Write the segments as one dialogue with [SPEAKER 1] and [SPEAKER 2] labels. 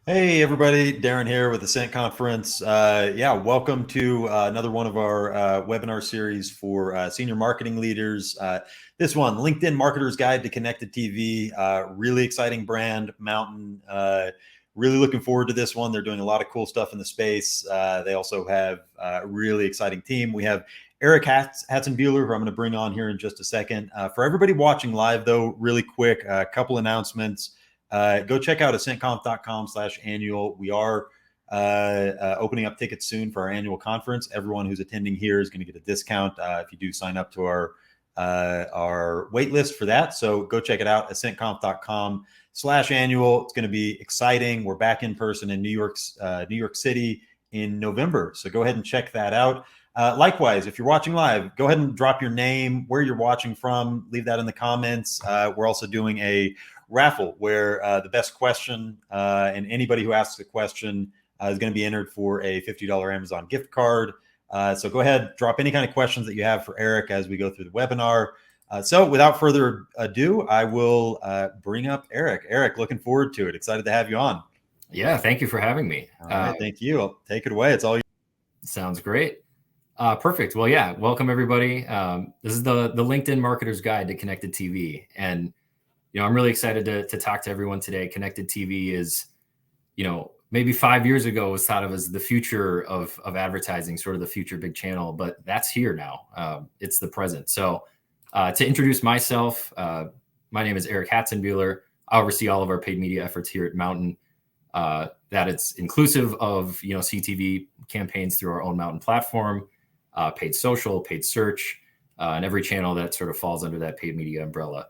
[SPEAKER 1] Hey everybody, Darren here with the Ascent Conference. Welcome to another one of our webinar series for senior marketing leaders. This one, LinkedIn Marketer's Guide to Connected TV. Really exciting brand, Mountain. Really looking forward to this one. They're doing a lot of cool stuff in the space. They also have a really exciting team. We have Eric Hatzenbuehler, who I'm going to bring on here in just a second. For everybody watching live, though, really quick, a couple announcements. Go check out ascentconf.com/annual. We are opening up tickets soon for our annual conference. Everyone who's attending here is going to get a discount if you do sign up to our wait list for that. So go check it out, ascentconf.com/annual. It's going to be exciting. We're back in person in New York City in November. So go ahead and check that out. Likewise, if you're watching live, go ahead and drop your name, where you're watching from, leave that in the comments. We're also doing a raffle where the best question and anybody who asks a question is going to be entered for a $50 Amazon gift card. So go ahead, drop any kind of questions that you have for Eric as we go through the webinar. So without further ado, I will bring up Eric. Eric, looking forward to it. Excited to have you on.
[SPEAKER 2] Yeah, thank you for having me.
[SPEAKER 1] All right, thank you. I'll take it away. It's all you.
[SPEAKER 2] Sounds great. Perfect. Well, yeah, welcome everybody. This is the LinkedIn Marketer's Guide to Connected TV. And, I'm really excited to talk to everyone today. Connected TV is, maybe 5 years ago was thought of as the future of advertising, sort of the future big channel, but that's here now. It's the present. So to introduce myself, my name is Eric Hatzenbuehler. I oversee all of our paid media efforts here at Mountain. That it's inclusive of, CTV campaigns through our own Mountain platform, paid social, paid search, and every channel that sort of falls under that paid media umbrella.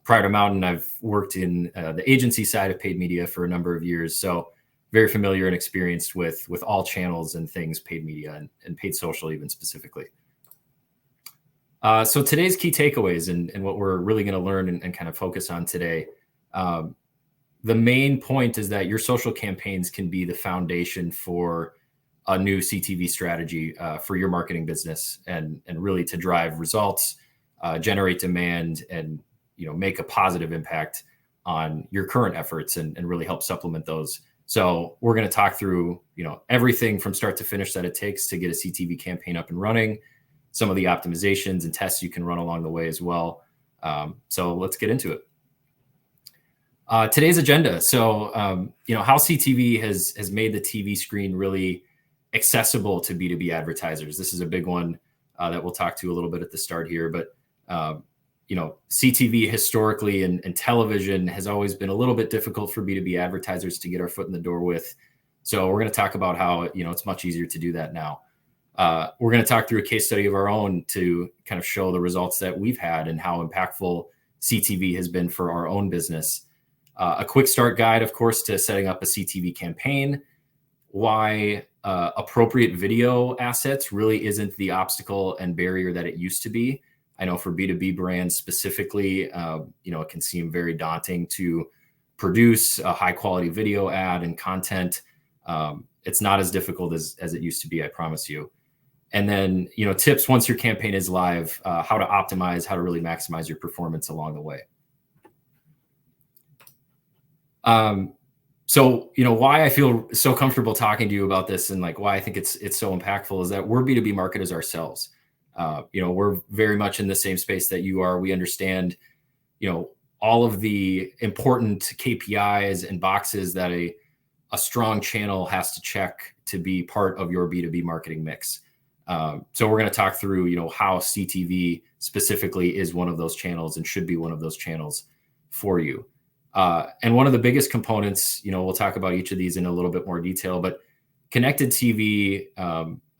[SPEAKER 2] Prior to Mountain, I've worked in the agency side of paid media for a number of years. So very familiar and experienced with all channels and things paid media and paid social even specifically. So today's key takeaways and what we're really going to learn and kind of focus on today. The main point is that your social campaigns can be the foundation for a new CTV strategy for your marketing business and really to drive results, generate demand, and make a positive impact on your current efforts and really help supplement those. So we're going to talk through everything from start to finish that it takes to get a CTV campaign up and running, some of the optimizations and tests you can run along the way as well. So let's get into it. Today's agenda. So, how CTV has made the TV screen really accessible to B2B advertisers. This is a big one that we'll talk to a little bit at the start here. But, CTV historically and television has always been a little bit difficult for B2B advertisers to get our foot in the door with. So we're going to talk about how, it's much easier to do that now. We're going to talk through a case study of our own to kind of show the results that we've had and how impactful CTV has been for our own business. A quick start guide, of course, to setting up a CTV campaign, why appropriate video assets really isn't the obstacle and barrier that it used to be. I know for B2B brands specifically, it can seem very daunting to produce a high quality video ad and content. It's not as difficult as it used to be, I promise you. And then, tips once your campaign is live, how to optimize, how to really maximize your performance along the way. So, why I feel so comfortable talking to you about this and why I think it's so impactful is that we're B2B marketers ourselves. We're very much in the same space that you are. We understand, all of the important KPIs and boxes that a strong channel has to check to be part of your B2B marketing mix. So we're going to talk through, how CTV specifically is one of those channels and should be one of those channels for you. And one of the biggest components, we'll talk about each of these in a little bit more detail, but connected TV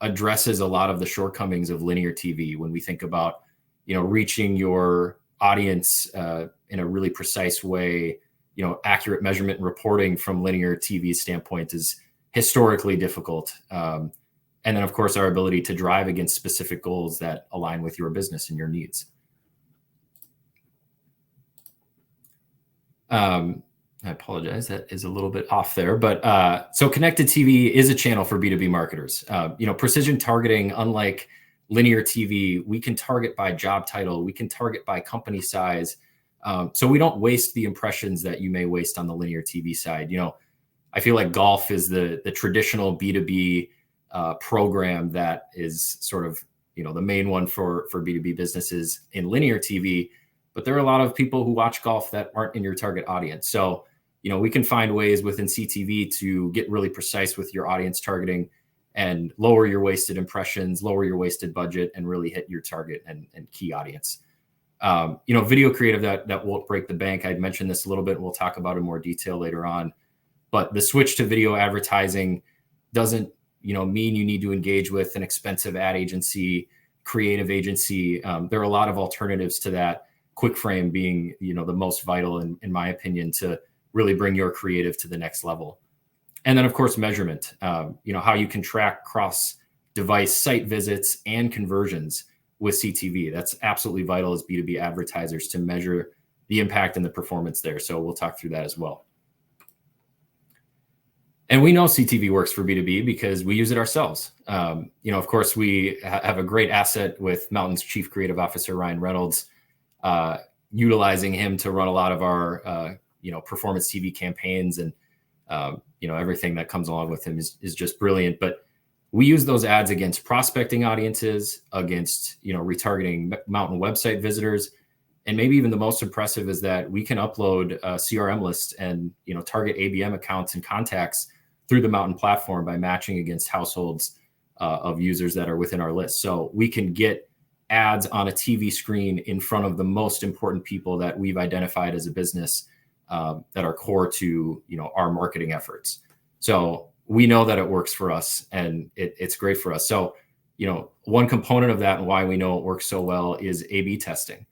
[SPEAKER 2] addresses a lot of the shortcomings of linear TV when we think about, reaching your audience in a really precise way. Accurate measurement and reporting from linear TV standpoint is historically difficult. And then, of course, our ability to drive against specific goals that align with your business and your needs. I apologize, that is a little bit off there, but so connected TV is a channel for B2B marketers. Precision targeting, unlike linear TV, we can target by job title, we can target by company size. So we don't waste the impressions that you may waste on the linear TV side. I feel like golf is the traditional B2B program that is sort of, the main one for B2B businesses in linear TV. But there are a lot of people who watch golf that aren't in your target audience. So, we can find ways within CTV to get really precise with your audience targeting and lower your wasted impressions, lower your wasted budget, and really hit your target and key audience. Video creative that won't break the bank. I'd mentioned this a little bit. We'll talk about it in more detail later on. But the switch to video advertising doesn't, mean you need to engage with an expensive ad agency, creative agency. There are a lot of alternatives to that. QuickFrame being, the most vital in my opinion to really bring your creative to the next level. And then of course, measurement, how you can track cross device site visits and conversions with CTV. That's absolutely vital as B2B advertisers to measure the impact and the performance there. So we'll talk through that as well. And we know CTV works for B2B because we use it ourselves. Of course, we have a great asset with Mountain's Chief Creative Officer, Ryan Reynolds, utilizing him to run a lot of our, performance TV campaigns, and, everything that comes along with him is just brilliant. But we use those ads against prospecting audiences, against, retargeting Mountain website visitors. And maybe even the most impressive is that we can upload a CRM list and, target ABM accounts and contacts through the Mountain platform by matching against households of users that are within our list. So we can get ads on a TV screen in front of the most important people that we've identified as a business that are core to, our marketing efforts. So we know that it works for us, and it's great for us. So, one component of that and why we know it works so well is A/B testing.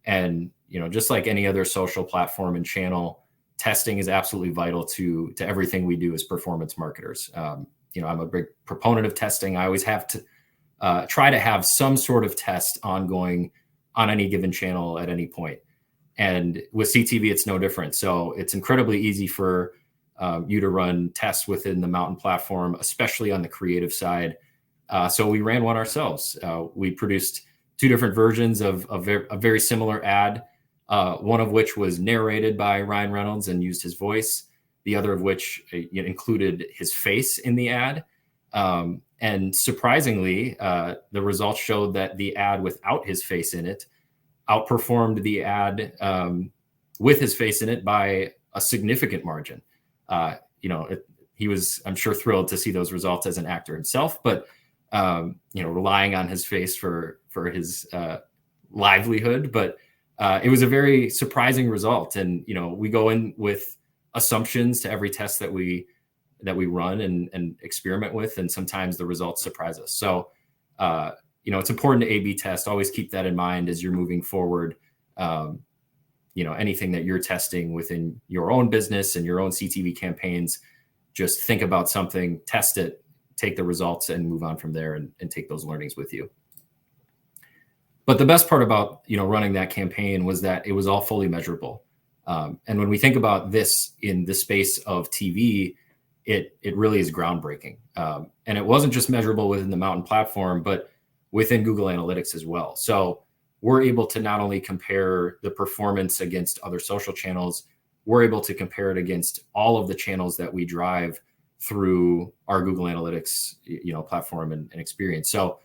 [SPEAKER 2] And, just like any other social platform and channel, testing is absolutely vital to everything we do as performance marketers. I'm a big proponent of testing. I always have to try to have some sort of test ongoing on any given channel at any point. And with CTV, it's no different. So it's incredibly easy for you to run tests within the Mountain platform, especially on the creative side. So we ran one ourselves. We produced 2 different versions of a very similar ad, one of which was narrated by Ryan Reynolds and used his voice, the other of which included his face in the ad. And surprisingly, the results showed that the ad without his face in it outperformed the ad with his face in it by a significant margin. He was, I'm sure, thrilled to see those results as an actor himself, but relying on his face for his livelihood. But it was a very surprising result. And, we go in with assumptions to every test that we run and experiment with. And sometimes the results surprise us. So, it's important to A/B test. Always keep that in mind as you're moving forward. Anything that you're testing within your own business and your own CTV campaigns, just think about something, test it, take the results, and move on from there and take those learnings with you. But the best part about, running that campaign was that it was all fully measurable. And when we think about this in the space of TV, it really is groundbreaking. And it wasn't just measurable within the Mountain platform, but within Google Analytics as well. So we're able to not only compare the performance against other social channels, we're able to compare it against all of the channels that we drive through our Google Analytics, platform and experience. So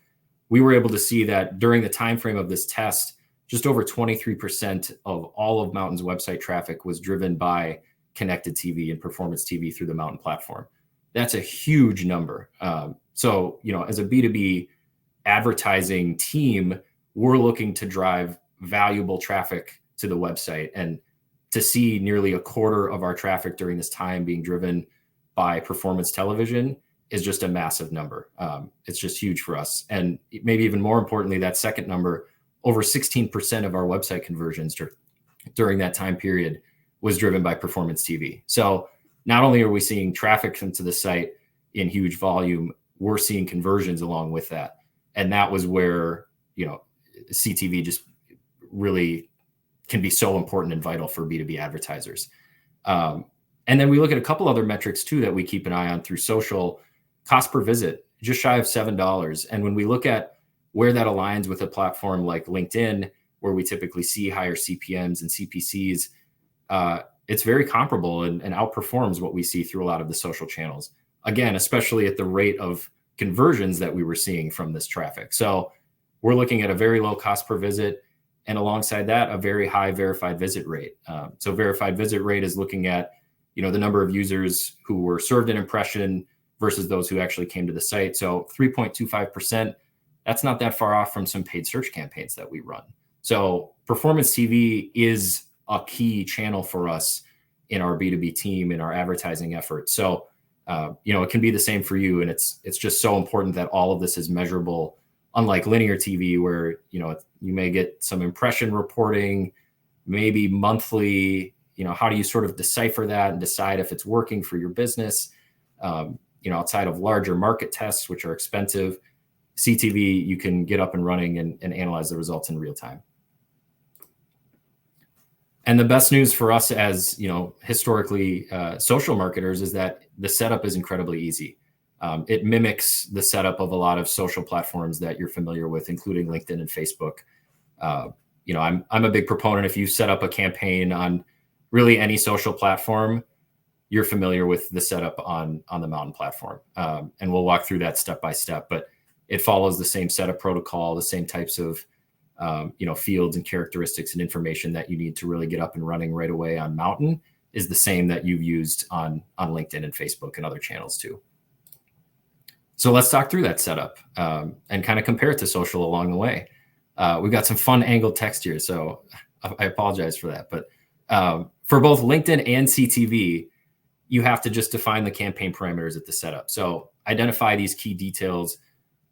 [SPEAKER 2] we were able to see that during the time frame of this test, just over 23% of all of Mountain's website traffic was driven by connected TV and performance TV through the Mountain platform. That's a huge number. So, as a B2B advertising team, we're looking to drive valuable traffic to the website, and to see nearly a quarter of our traffic during this time being driven by performance television is just a massive number. It's just huge for us. And maybe even more importantly, that second number, over 16% of our website conversions during that time period was driven by performance TV. So not only are we seeing traffic into the site in huge volume, we're seeing conversions along with that. And that was where, CTV just really can be so important and vital for B2B advertisers. And then we look at a couple other metrics too that we keep an eye on through social. Cost per visit, just shy of $7. And when we look at where that aligns with a platform like LinkedIn, where we typically see higher CPMs and CPCs, it's very comparable and outperforms what we see through a lot of the social channels. Again, especially at the rate of conversions that we were seeing from this traffic. So we're looking at a very low cost per visit, and alongside that, a very high verified visit rate. So verified visit rate is looking at, the number of users who were served an impression versus those who actually came to the site. So 3.25%, that's not that far off from some paid search campaigns that we run. So performance TV is a key channel for us in our B2B team, in our advertising efforts. So, it can be the same for you. And it's just so important that all of this is measurable, unlike linear TV, where, you may get some impression reporting, maybe monthly. How do you sort of decipher that and decide if it's working for your business? Outside of larger market tests, which are expensive, CTV, you can get up and running and analyze the results in real time. And the best news for us as, historically social marketers is that the setup is incredibly easy. It mimics the setup of a lot of social platforms that you're familiar with, including LinkedIn and Facebook. I'm a big proponent. If you set up a campaign on really any social platform, you're familiar with the setup on the Mountain platform. And we'll walk through that step by step, but it follows the same setup protocol, the same types of fields and characteristics and information that you need to really get up and running right away on Mountain is the same that you've used on LinkedIn and Facebook and other channels too. So let's talk through that setup and kind of compare it to social along the way. We've got some fun angled text here, so I apologize for that. But for both LinkedIn and CTV, you have to just define the campaign parameters at the setup. So identify these key details.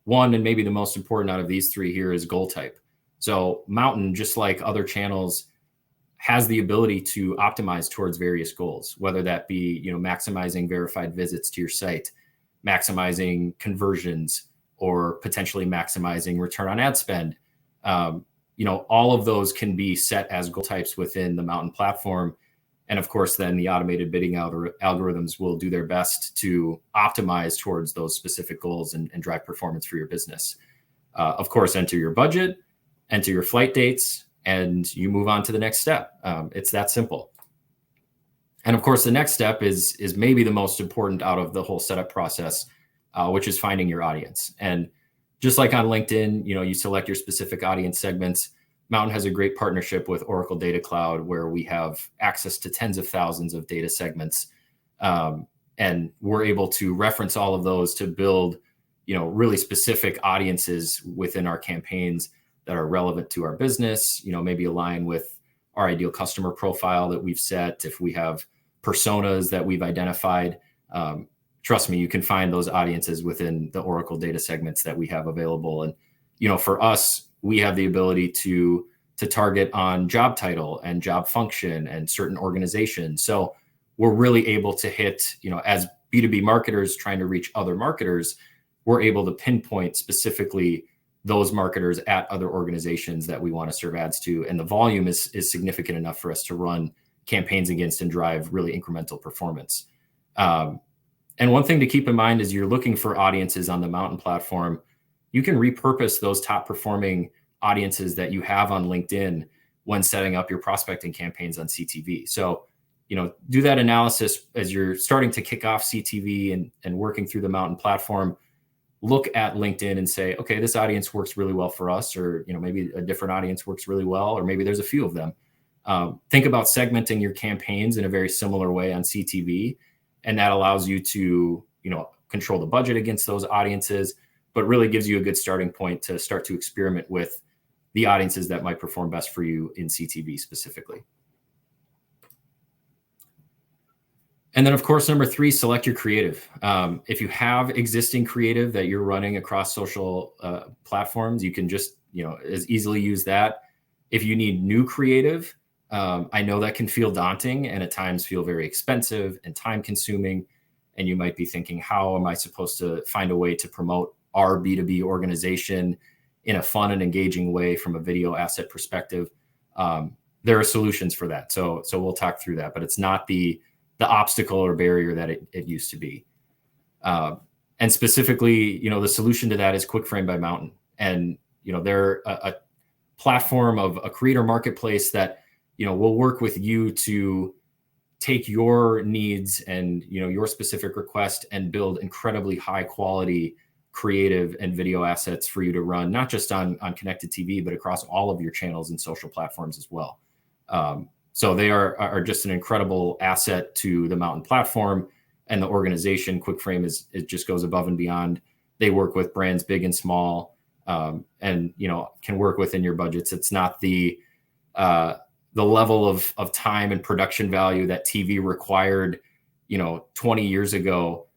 [SPEAKER 2] One, and maybe the most important out of these three here, is goal type. So Mountain, just like other channels, has the ability to optimize towards various goals, whether that be, maximizing verified visits to your site, maximizing conversions, or potentially maximizing return on ad spend. All of those can be set as goal types within the Mountain platform. And of course, then the automated bidding algorithms will do their best to optimize towards those specific goals and drive performance for your business. Of course, enter your budget, enter your flight dates, and you move on to the next step. It's that simple. And of course, the next step is maybe the most important out of the whole setup process, which is finding your audience. And just like on LinkedIn, you select your specific audience segments. Mountain has a great partnership with Oracle Data Cloud, where we have access to tens of thousands of data segments. And we're able to reference all of those to build, really specific audiences within our campaigns that are relevant to our business, maybe align with our ideal customer profile that we've set. If we have personas that we've identified, trust me, you can find those audiences within the Oracle data segments that we have available. And, for us, we have the ability to target on job title and job function and certain organizations. So we're really able to hit, as B2B marketers trying to reach other marketers, we're able to pinpoint specifically those marketers at other organizations that we want to serve ads to. And the volume is significant enough for us to run campaigns against and drive really incremental performance. And one thing to keep in mind is you're looking for audiences on the Mountain platform. You can repurpose those top performing audiences that you have on LinkedIn when setting up your prospecting campaigns on CTV. So, do that analysis as you're starting to kick off CTV and working through the Mountain platform. Look at LinkedIn and say, okay, this audience works really well for us, or, maybe a different audience works really well, or maybe there's a few of them. Think about segmenting your campaigns in a very similar way on CTV. And that allows you to, control the budget against those audiences, but really gives you a good starting point to start to experiment with the audiences that might perform best for you in CTV specifically. And then, of course, number 3, select your creative. If you have existing creative that you're running across social platforms, you can just, as easily use that. If you need new creative, I know that can feel daunting and at times feel very expensive and time consuming. And you might be thinking, how am I supposed to find a way to promote our B2B organization in a fun and engaging way from a video asset perspective? There are solutions for that. So we'll talk through that, but it's not the obstacle or barrier that it used to be. And specifically, the solution to that is QuickFrame by Mountain. And, they're a platform of a creator marketplace that, will work with you to take your needs and your specific request and build incredibly high quality creative and video assets for you to run, not just on connected TV, but across all of your channels and social platforms as well. So they are just an incredible asset to the Mountain platform and the organization. QuickFrame it just goes above and beyond. They work with brands big and small, and can work within your budgets. It's not the level of time and production value that TV required, 20 years ago.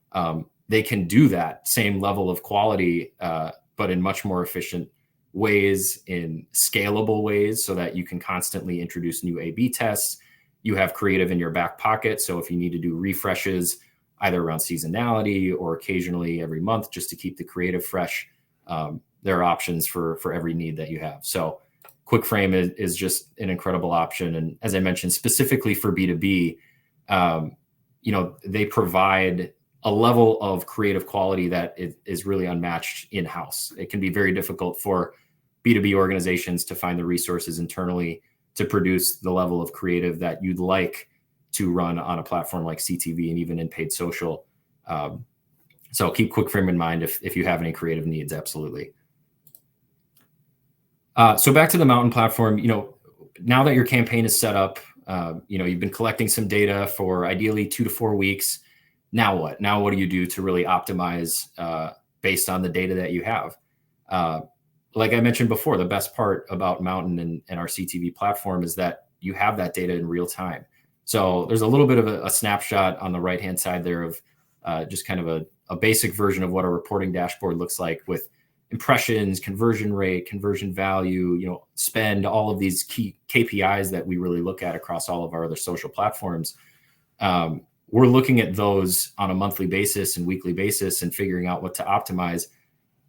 [SPEAKER 2] They can do that same level of quality, but in much more efficient ways, in scalable ways, so that you can constantly introduce new A/B tests. You have creative in your back pocket. So if you need to do refreshes, either around seasonality or occasionally every month, just to keep the creative fresh, there are options for every need that you have. So QuickFrame is just an incredible option. And as I mentioned, specifically for B2B, they provide a level of creative quality that is really unmatched in-house. It can be very difficult for B2B organizations to find the resources internally to produce the level of creative that you'd like to run on a platform like CTV and even in paid social. So keep QuickFrame in mind if you have any creative needs, absolutely. So back to the Mountain platform, now that your campaign is set up, you've been collecting some data for ideally 2 to 4 weeks. Now what? Now what do you do to really optimize based on the data that you have? Like I mentioned before, the best part about Mountain and our CTV platform is that you have that data in real time. So there's a little bit of a snapshot on the right-hand side there of just kind of a basic version of what a reporting dashboard looks like, with impressions, conversion rate, conversion value, spend, all of these key KPIs that we really look at across all of our other social platforms. We're looking at those on a monthly basis and weekly basis and figuring out what to optimize.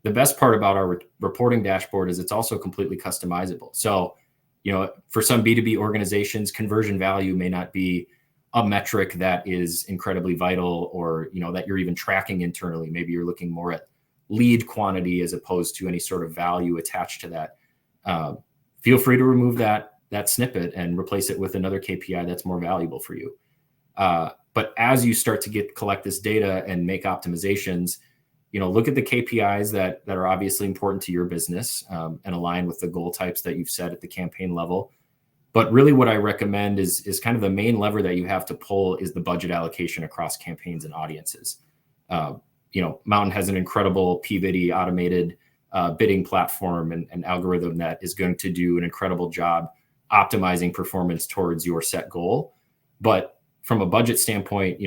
[SPEAKER 2] The best part about our reporting dashboard is it's also completely customizable. So, for some B2B organizations, conversion value may not be a metric that is incredibly vital, or, that you're even tracking internally. Maybe you're looking more at lead quantity as opposed to any sort of value attached to that. Feel free to remove that snippet and replace it with another KPI that's more valuable for you. But as you start to collect this data and make optimizations, look at the KPIs that are obviously important to your business, and align with the goal types that you've set at the campaign level. But really what I recommend is kind of the main lever that you have to pull is the budget allocation across campaigns and audiences. Mountain has an incredible PBID automated bidding platform and algorithm that is going to do an incredible job optimizing performance towards your set goal. But from a budget standpoint,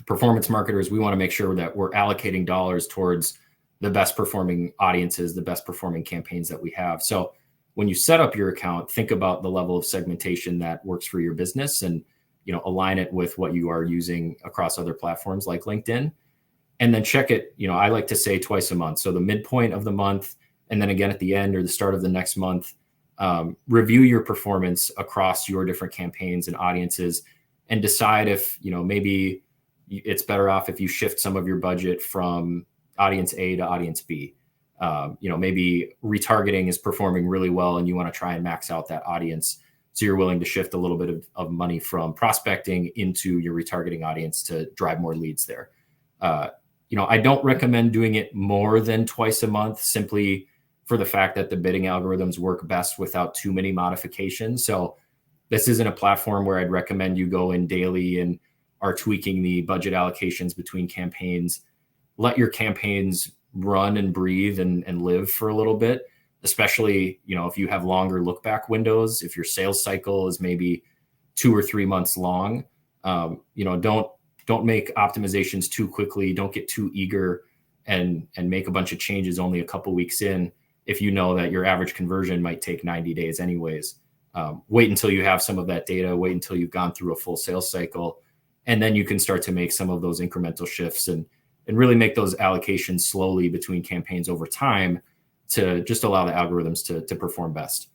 [SPEAKER 2] performance marketers, we want to make sure that we're allocating dollars towards the best performing audiences, the best performing campaigns that we have. So when you set up your account, think about the level of segmentation that works for your business, and align it with what you are using across other platforms like LinkedIn. And then check it, I like to say twice a month. So the midpoint of the month, and then again at the end or the start of the next month, review your performance across your different campaigns and audiences, and decide if, maybe it's better off if you shift some of your budget from audience A to audience B. Maybe retargeting is performing really well and you want to try and max out that audience. So you're willing to shift a little bit of money from prospecting into your retargeting audience to drive more leads there. I don't recommend doing it more than twice a month, simply for the fact that the bidding algorithms work best without too many modifications. So this isn't a platform where I'd recommend you go in daily and are tweaking the budget allocations between campaigns. Let your campaigns run and breathe and live for a little bit, especially, if you have longer look back windows, if your sales cycle is maybe 2 or 3 months long. Don't make optimizations too quickly. Don't get too eager and make a bunch of changes only a couple weeks in, if you know that your average conversion might take 90 days anyways. Wait until you have some of that data, wait until you've gone through a full sales cycle, and then you can start to make some of those incremental shifts and really make those allocations slowly between campaigns over time to just allow the algorithms to perform best.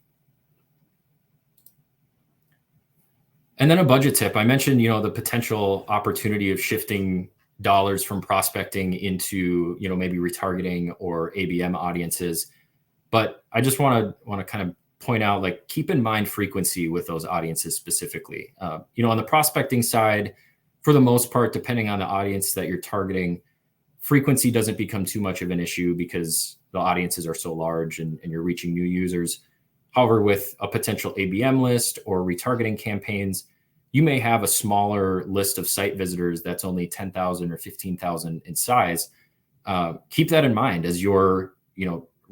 [SPEAKER 2] And then a budget tip. I mentioned, the potential opportunity of shifting dollars from prospecting into, maybe retargeting or ABM audiences. But I just want to kind of point out, like, keep in mind frequency with those audiences specifically. On the prospecting side, for the most part, depending on the audience that you're targeting, frequency doesn't become too much of an issue because the audiences are so large and you're reaching new users. However, with a potential ABM list or retargeting campaigns, you may have a smaller list of site visitors that's only 10,000 or 15,000 in size. Keep that in mind as you're,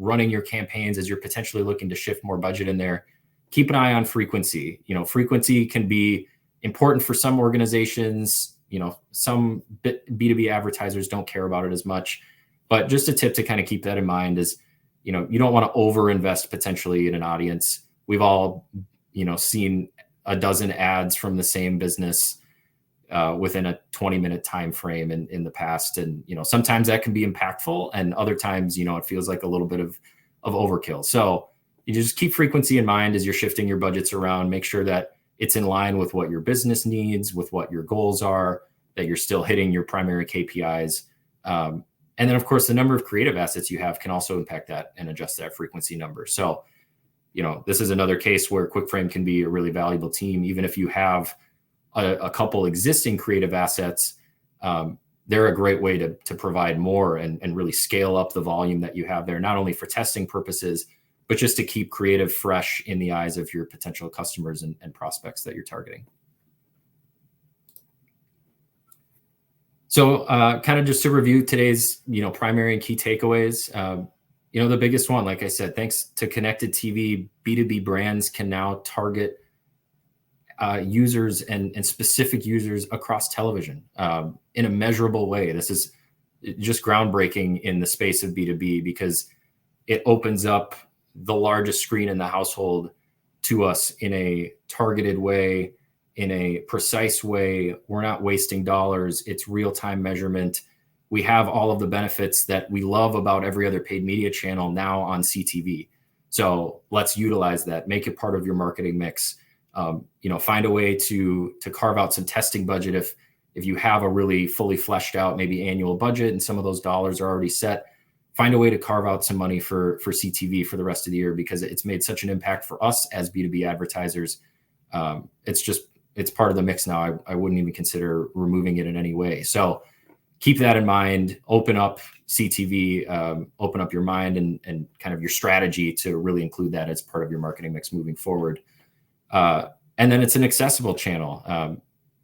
[SPEAKER 2] running your campaigns, as you're potentially looking to shift more budget in there. Keep an eye on frequency. Frequency can be important for some organizations. Some B2B advertisers don't care about it as much, but just a tip to kind of keep that in mind is, you don't want to overinvest potentially in an audience. We've all, seen a dozen ads from the same business within a 20-minute time frame in the past. And, sometimes that can be impactful, and other times, it feels like a little bit of overkill. So you just keep frequency in mind as you're shifting your budgets around. Make sure that it's in line with what your business needs, with what your goals are, that you're still hitting your primary KPIs. And then, of course, the number of creative assets you have can also impact that and adjust that frequency number. So, this is another case where QuickFrame can be a really valuable team. Even if you have a couple existing creative assets, they're a great way to provide more and really scale up the volume that you have there, not only for testing purposes, but just to keep creative fresh in the eyes of your potential customers and prospects that you're targeting. So kind of just to review today's, primary and key takeaways, the biggest one, like I said, thanks to connected TV, B2B brands can now target users and specific users across television in a measurable way. This is just groundbreaking in the space of B2B because it opens up the largest screen in the household to us in a targeted way, in a precise way. We're not wasting dollars. It's real-time measurement. We have all of the benefits that we love about every other paid media channel now on CTV. So let's utilize that, make it part of your marketing mix. Find a way to carve out some testing budget if you have a really fully fleshed out maybe annual budget and some of those dollars are already set. Find a way to carve out some money for CTV for the rest of the year because it's made such an impact for us as B2B advertisers. It's part of the mix now. I wouldn't even consider removing it in any way. So keep that in mind. Open up CTV, open up your mind and kind of your strategy to really include that as part of your marketing mix moving forward. And then it's an accessible channel.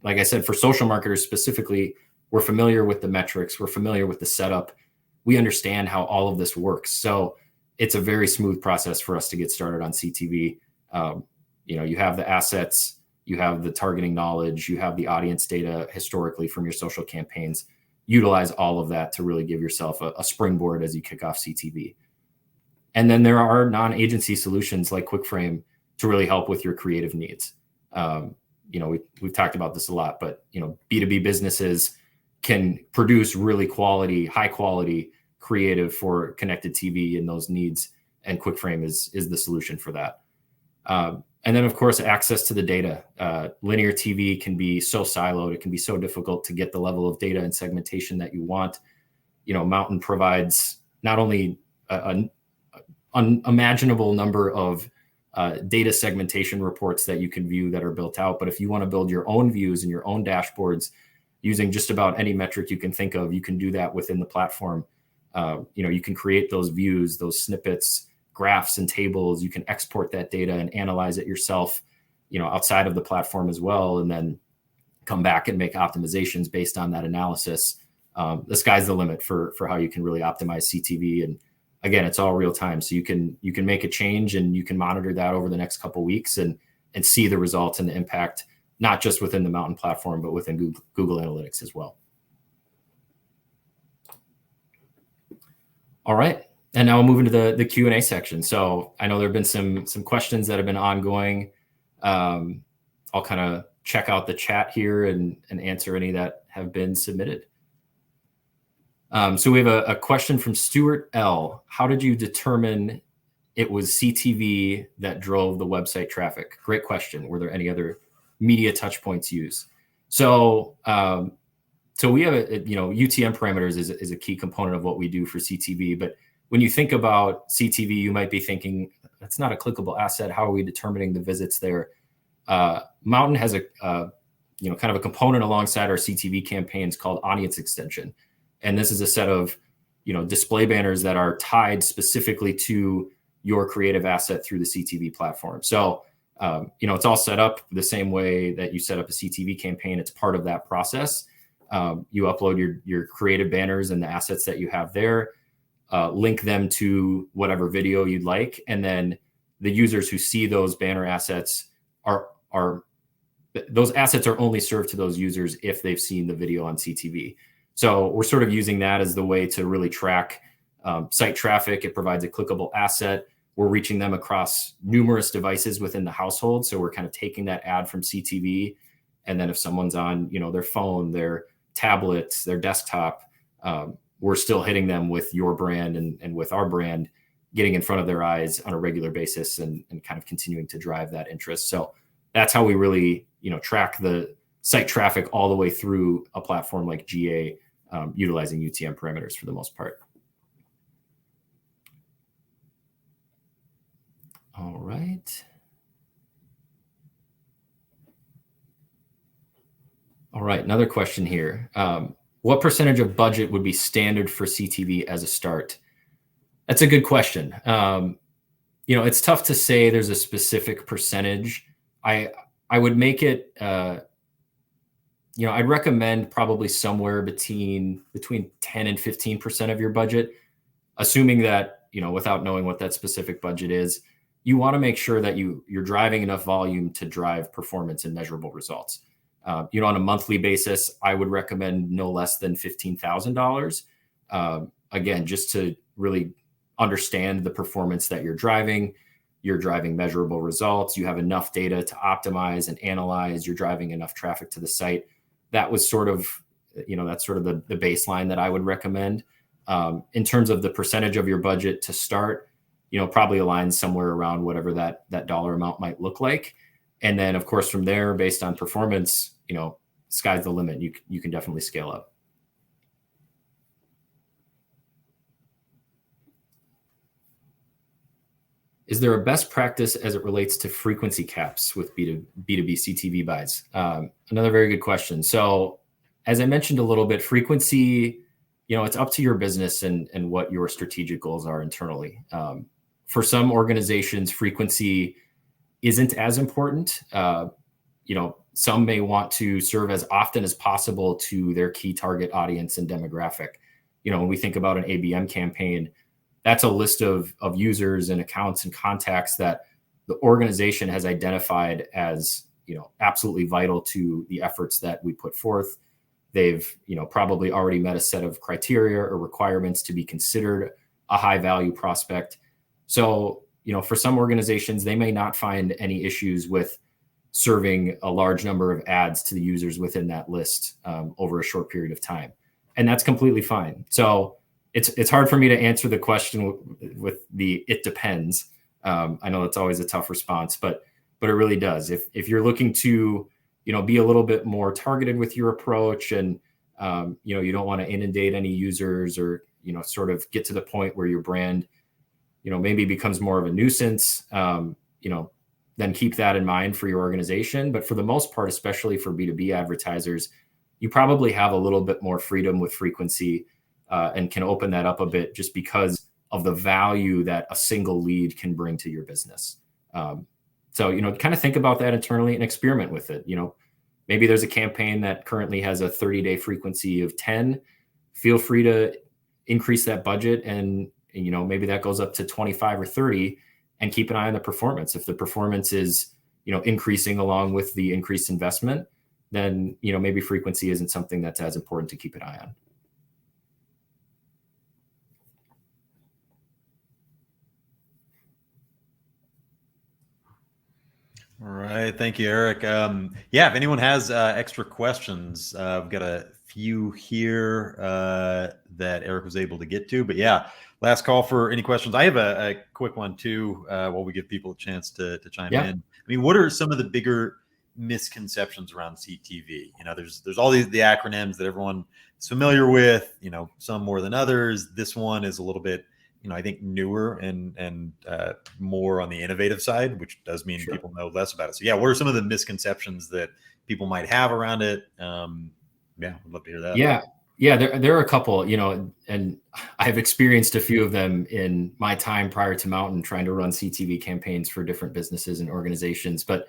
[SPEAKER 2] Like I said, for social marketers specifically, we're familiar with the metrics. We're familiar with the setup. We understand how all of this works. So it's a very smooth process for us to get started on CTV. You have the assets, you have the targeting knowledge, you have the audience data historically from your social campaigns. Utilize all of that to really give yourself a springboard as you kick off CTV. And then there are non-agency solutions like QuickFrame to really help with your creative needs. We've talked about this a lot, but B2B businesses can produce really high quality creative for connected TV and those needs, and QuickFrame is the solution for that. And then, of course, access to the data. Linear TV can be so siloed; it can be so difficult to get the level of data and segmentation that you want. Mountain provides not only an unimaginable number of data segmentation reports that you can view that are built out. But if you want to build your own views and your own dashboards using just about any metric you can think of, you can do that within the platform. You can create those views, those snippets, graphs and tables. You can export that data and analyze it yourself, outside of the platform as well, and then come back and make optimizations based on that analysis. The sky's the limit for how you can really optimize CTV. And again, it's all real time. So you can make a change and you can monitor that over the next couple of weeks and see the results and the impact, not just within the Mountain platform, but within Google Analytics as well. All right. And now we'll move into the Q&A section. So I know there have been some questions that have been ongoing. I'll kind of check out the chat here and answer any that have been submitted. So we have a question from Stuart L. How did you determine it was CTV that drove the website traffic? Great question. Were there any other media touch points used? So we have UTM parameters is a key component of what we do for CTV. But when you think about CTV, you might be thinking that's not a clickable asset. How are we determining the visits there? Mountain has a kind of a component alongside our CTV campaigns called audience extension. And this is a set of, display banners that are tied specifically to your creative asset through the CTV platform. So, it's all set up the same way that you set up a CTV campaign. It's part of that process. You upload your creative banners and the assets that you have there, link them to whatever video you'd like. And then the users who see those banner assets those assets are only served to those users if they've seen the video on CTV. So we're sort of using that as the way to really track site traffic. It provides a clickable asset. We're reaching them across numerous devices within the household. So we're kind of taking that ad from CTV. And then if someone's on, their phone, their tablet, their desktop, we're still hitting them with your brand and with our brand, getting in front of their eyes on a regular basis and kind of continuing to drive that interest. So that's how we really, track the site traffic all the way through a platform like GA, utilizing UTM parameters for the most part. All right. All right, another question here. What percentage of budget would be standard for CTV as a start? That's a good question. It's tough to say there's a specific percentage. I would make it, I'd recommend probably somewhere between 10 and 15% of your budget, assuming that, without knowing what that specific budget is, you want to make sure that you're driving enough volume to drive performance and measurable results. On a monthly basis, I would recommend no less than $15,000. Again, just to really understand the performance that you're driving measurable results. You have enough data to optimize and analyze. You're driving enough traffic to the site. That was sort of, that's sort of the baseline that I would recommend. In terms of the percentage of your budget to start, probably aligns somewhere around whatever that dollar amount might look like. And then, of course, from there, based on performance, sky's the limit. You can definitely scale up. Is there a best practice as it relates to frequency caps with B2B CTV buys? Another very good question. So as I mentioned a little bit, frequency, it's up to your business and what your strategic goals are internally. For some organizations, frequency isn't as important. Some may want to serve as often as possible to their key target audience and demographic. When we think about an ABM campaign, that's a list of users and accounts and contacts that the organization has identified as, absolutely vital to the efforts that we put forth. They've, probably already met a set of criteria or requirements to be considered a high value prospect. So, for some organizations, they may not find any issues with serving a large number of ads to the users within that list over a short period of time. And that's completely fine. So it's hard for me to answer the question with the it depends. I know that's always a tough response, but it really does. If you're looking to, be a little bit more targeted with your approach and, you don't want to inundate any users or, sort of get to the point where your brand, maybe becomes more of a nuisance, then keep that in mind for your organization. But for the most part, especially for B2B advertisers, you probably have a little bit more freedom with frequency and can open that up a bit just because of the value that a single lead can bring to your business. So, kind of think about that internally and experiment with it. Maybe there's a campaign that currently has a 30-day frequency of 10. Feel free to increase that budget and maybe that goes up to 25 or 30 and keep an eye on the performance. If the performance is, increasing along with the increased investment, then, maybe frequency isn't something that's as important to keep an eye on.
[SPEAKER 1] All right. Thank you, Eric. If anyone has extra questions, I've got a few here that Eric was able to get to. But last call for any questions. I have a quick one too while we give people a chance to chime in. I mean, what are some of the bigger misconceptions around CTV? There's all the acronyms that everyone is familiar with, some more than others. This one is a little bit I think newer and more on the innovative side, which does mean
[SPEAKER 2] Sure.
[SPEAKER 1] people know less about it. So yeah, what are some of the misconceptions that people might have around it? Yeah, I'd love to hear that.
[SPEAKER 2] Yeah, there are a couple, and I've experienced a few of them in my time prior to Mountain, trying to run CTV campaigns for different businesses and organizations. But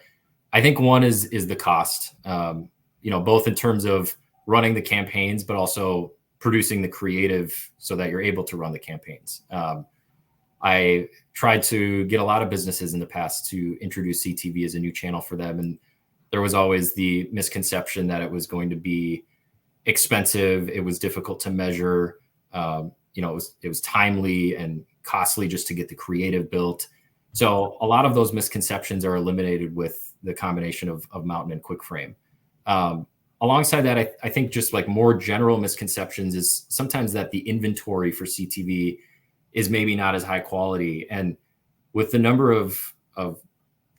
[SPEAKER 2] I think one is the cost, both in terms of running the campaigns, but also producing the creative so that you're able to run the campaigns. I tried to get a lot of businesses in the past to introduce CTV as a new channel for them, and there was always the misconception that it was going to be expensive. It was difficult to measure. It was timely and costly just to get the creative built. So a lot of those misconceptions are eliminated with the combination of Mountain and QuickFrame. Alongside that, I think just like more general misconceptions is sometimes that the inventory for CTV is maybe not as high quality. And with the number of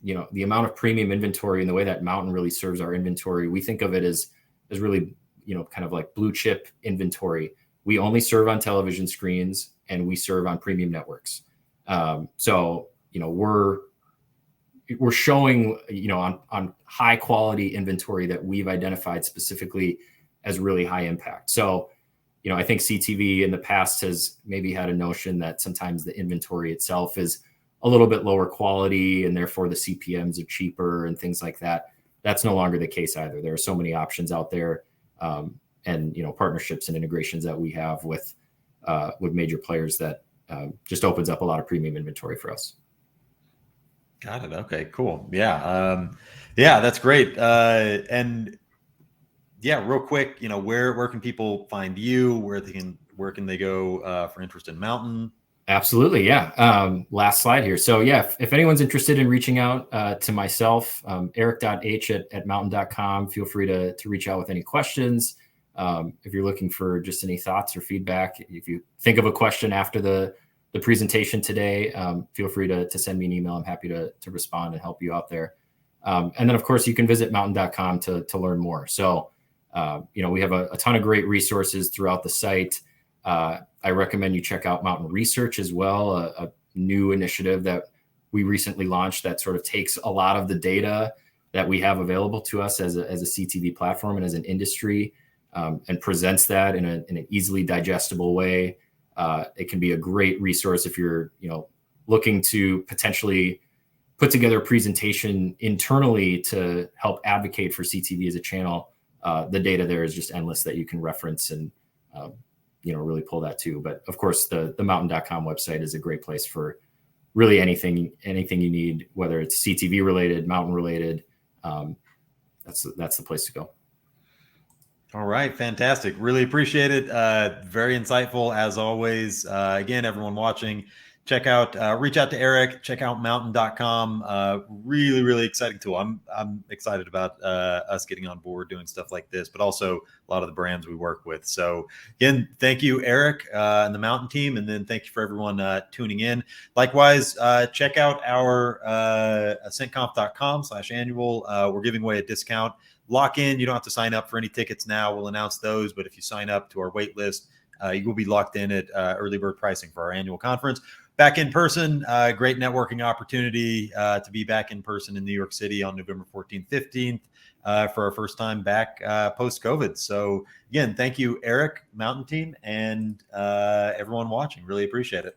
[SPEAKER 2] the amount of premium inventory and the way that Mountain really serves our inventory, we think of it as really kind of like blue chip inventory. We only serve on television screens and we serve on premium networks. So we're showing on high quality inventory that we've identified specifically as really high impact. So I think CTV in the past has maybe had a notion that sometimes the inventory itself is a little bit lower quality and therefore the CPMs are cheaper and things like that. That's no longer the case either. There are so many options out there. And partnerships and integrations that we have with major players that just opens up a lot of premium inventory for us.
[SPEAKER 1] Got it. Okay, cool. Yeah. That's great. And yeah, real quick, where can people find you? Where can they go for interest in Mountain?
[SPEAKER 2] Absolutely. Yeah. Last slide here. So yeah, if anyone's interested in reaching out to myself, eric.h@mountain.com, feel free to reach out with any questions. If you're looking for just any thoughts or feedback, if you think of a question after the presentation today, feel free to send me an email. I'm happy to respond and help you out there. And then of course you can visit mountain.com to learn more. So, we have a ton of great resources throughout the site. I recommend you check out Mountain Research as well, a new initiative that we recently launched that sort of takes a lot of the data that we have available to us as a CTV platform and as an industry, and presents that in an easily digestible way. It can be a great resource if you're looking to potentially put together a presentation internally to help advocate for CTV as a channel. The data there is just endless that you can reference and really pull that too. But of course, the mountain.com website is a great place for really anything you need, whether it's CTV related, Mountain related. That's the place to go.
[SPEAKER 1] All right. Fantastic. Really appreciate it. Very insightful as always. Again, everyone watching, reach out to Eric, check out mountain.com. Really, really exciting tool. I'm excited about us getting on board doing stuff like this, but also a lot of the brands we work with. So again, thank you, Eric, and the Mountain team. And then thank you for everyone tuning in. Likewise, check out our ascentconf.com/annual. We're giving away a discount. Lock in. You don't have to sign up for any tickets now. We'll announce those. But if you sign up to our wait list, you will be locked in at early bird pricing for our annual conference. Back in person, great networking opportunity to be back in person in New York City on November 14th, 15th for our first time back post-COVID. So again, thank you, Eric, Mountain team, and everyone watching. Really appreciate it.